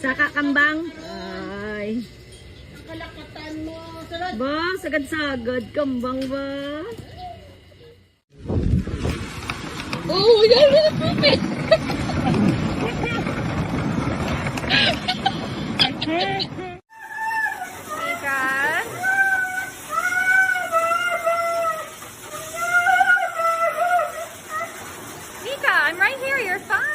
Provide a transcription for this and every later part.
Saka kambang. Ay. Ang kalakatan mo. Ba, sagad-sagad kambang ba? Oh my God, look at poopy! Ethan? Mika, I'm right here, you're fine.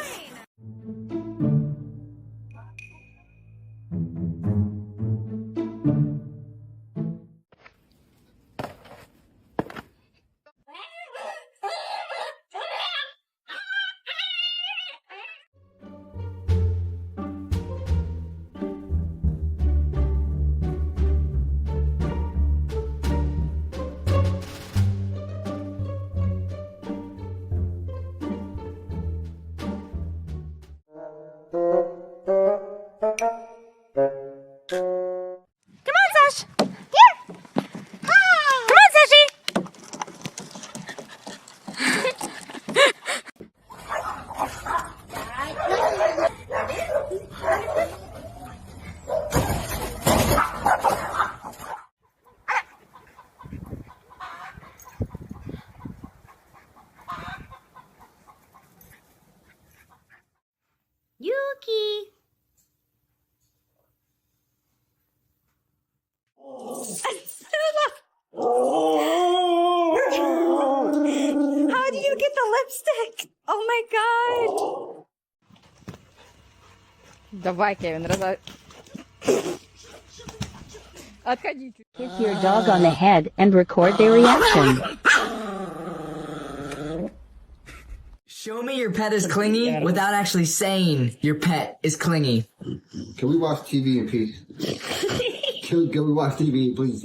Yuki! How do you get the lipstick? Oh my God! Давай, Кевин, Отходите. Kiss your dog on the head and record their reaction. Show me your pet is clingy without actually saying your pet is clingy. Can we watch TV in peace? Can we watch TV, please?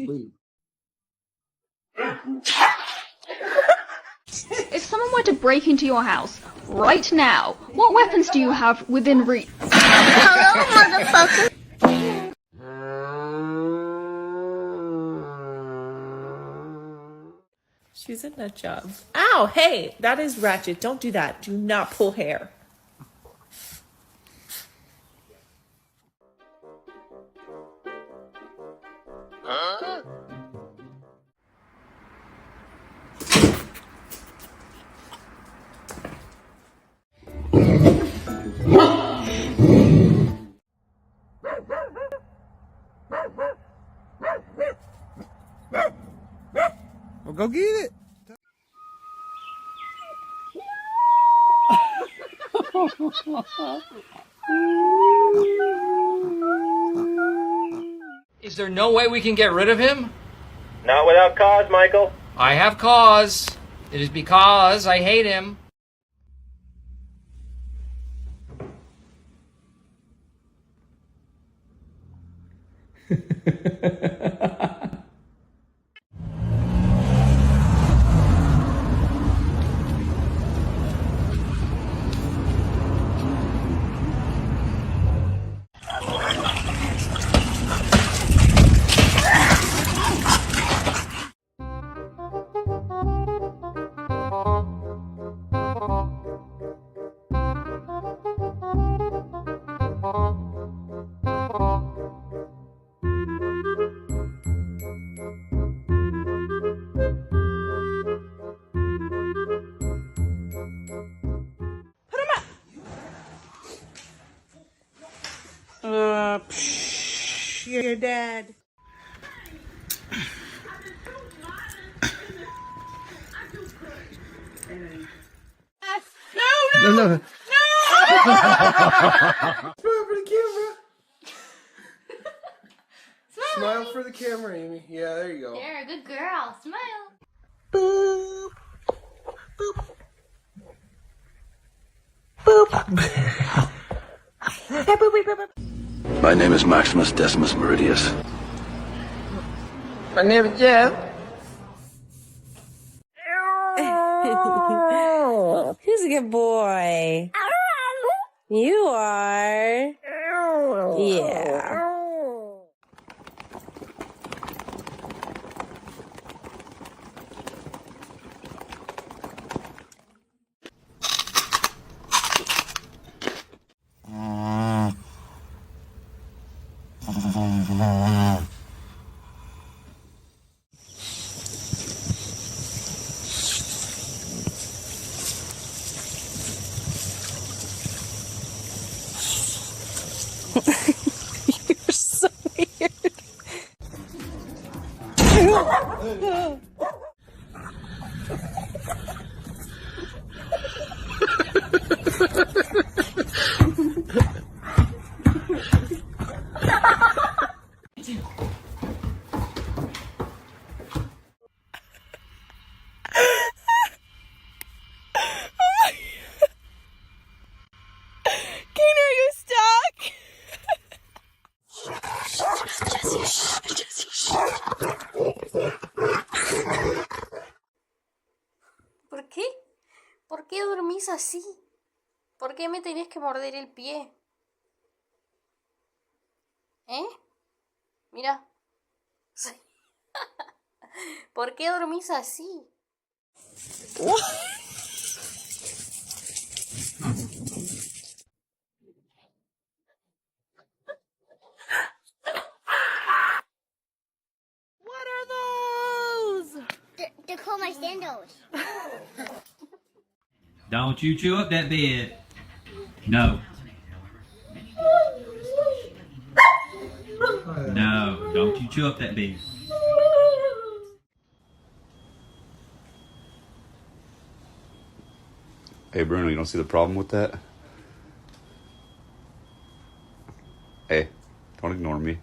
If someone were to break into your house right now, what weapons do you have within reach? Hello, motherfucker. She's a nut job. Ow, hey, that is ratchet. Don't do that. Do not pull hair. Huh? Well, go get it. Is there no way we can get rid of him? Not without cause, Michael. I have cause. It is because I hate him. Your dad. No. Smile for the camera. Smile for the camera, Amy. Yeah, there you go. There, good girl. Smile. Boop. Boop. Boop. Boop, boop, boop, boop. My name is Maximus Decimus Meridius. My name is Jeff. Who's a good boy? You are. Yeah. ¿Por qué? ¿Por qué dormís así? ¿Por qué me tenés que morder el pie? ¿Eh? Mira. ¿Por qué dormís así? What are those? They're called my sandals. Don't you chew up that bed. No. No, don't you chew up that bed. Hey, Bruno, you don't see the problem with that? Hey, don't ignore me.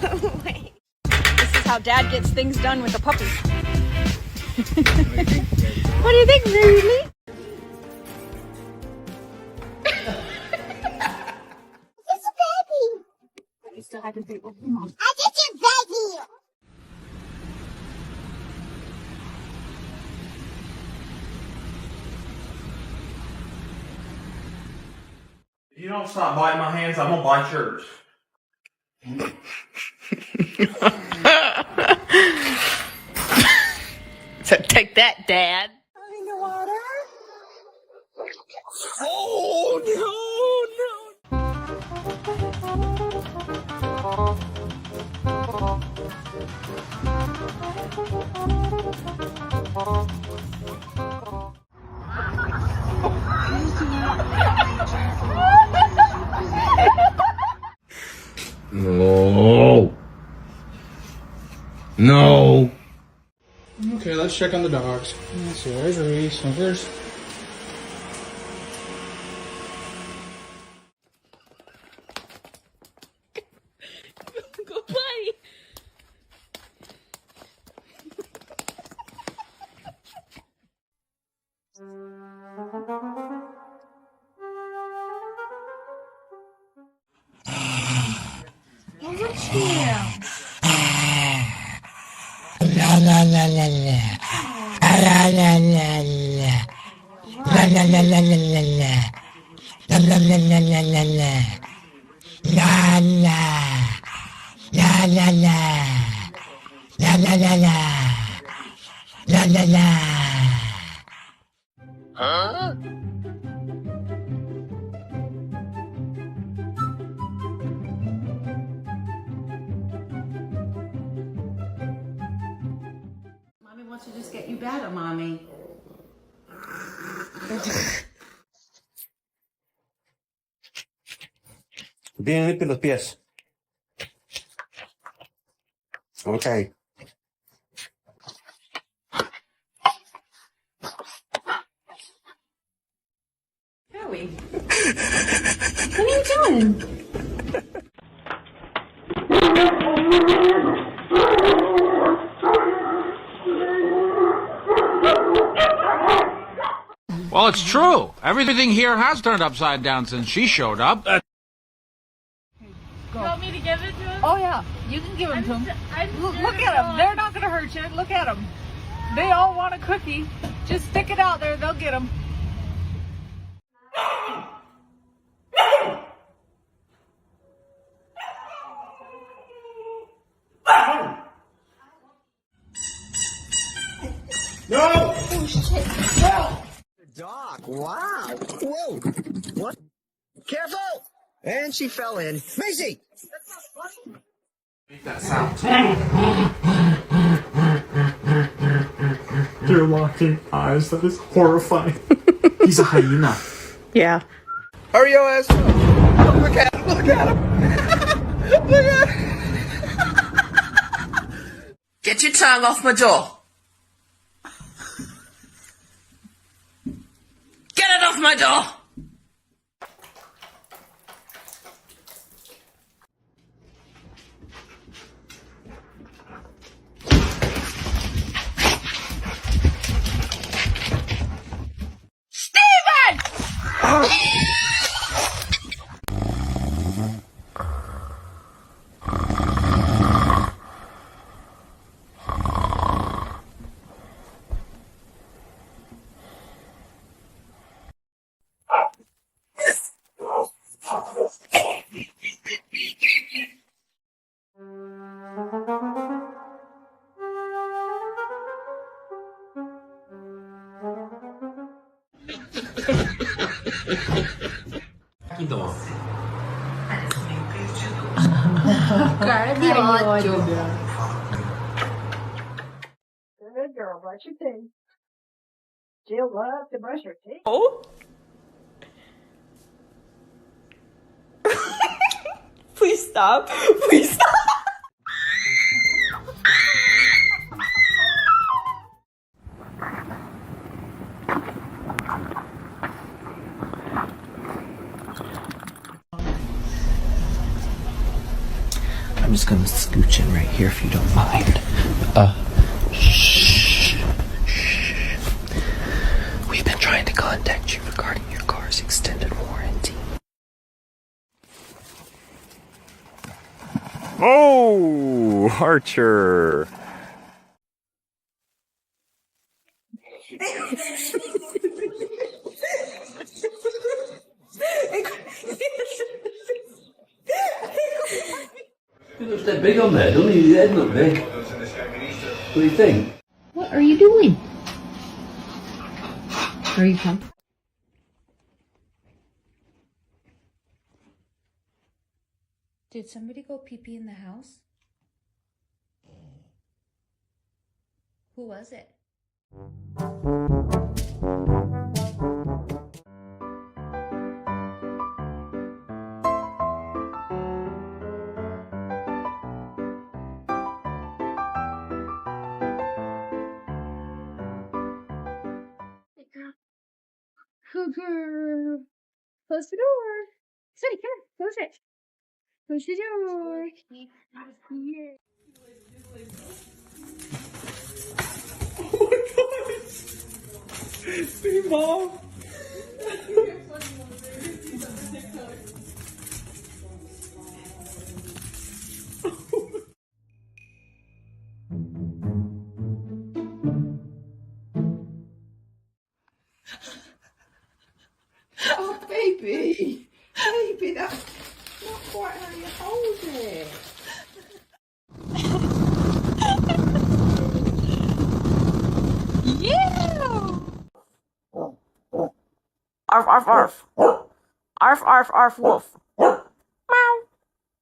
Go away. This is how Dad gets things done with a puppy. What do you think, Rudy? It's a baby. You still have to say, oh, come on. I just a baby. If you don't stop biting my hands, I'm gonna bite yours. So take that, Dad. In the water. Oh, No. No. Okay, let's check on the dogs. Let's see, there's Reese. Sniffers. Go play. Mommy wants to just get you better, Mommy. Bien limpio los pies. Okay. Joey. What are you doing? Well, it's true. Everything here has turned upside down since she showed up. You want me to give it to him? Oh, yeah. You can give them to them. Look at them. They're not going to hurt you. Look at them. They all want a cookie. Just stick it out there. They'll get them. No! Oh, shit. No! Dog, wow. Whoa. What? Careful! And she fell in. Macy! Make that sound. They're locking eyes. That is horrifying. He's a hyena. Yeah. Hurry your ass up. Look at him. Look at him. Look at him. Get your tongue off my door. Get it off my door. Cara de ódio. Good girl, brush your teeth. Jill loves to brush her teeth. Oh? Please stop. Please stop. I'm just gonna scooch in right here if you don't mind. Shh. We've been trying to contact you regarding your car's extended warranty. Oh, Archer. Looks that big on there, doesn't he? His head look big. What do you think? What are you doing? Are you comfortable? Did somebody go pee-pee in the house? Who was it? Close the door. Sadie, come on, close it. Close the door. Yeah. See, Mom. Oh, baby. Baby, that's not quite how you hold it. Yeah! Arf, arf, arf. Arf, arf, arf, woof. Meow.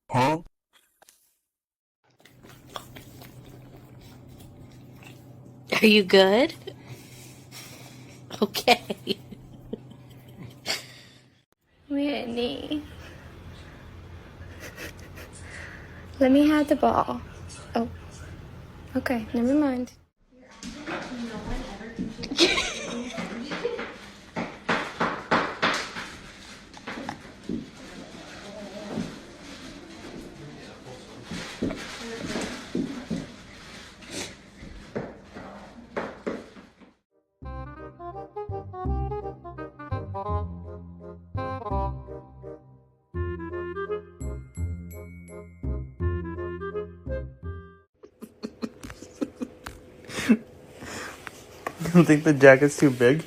Huh? Are you good? Okay. Whitney. Let me have the ball. Oh. Okay, never mind. You don't think the jacket's too big?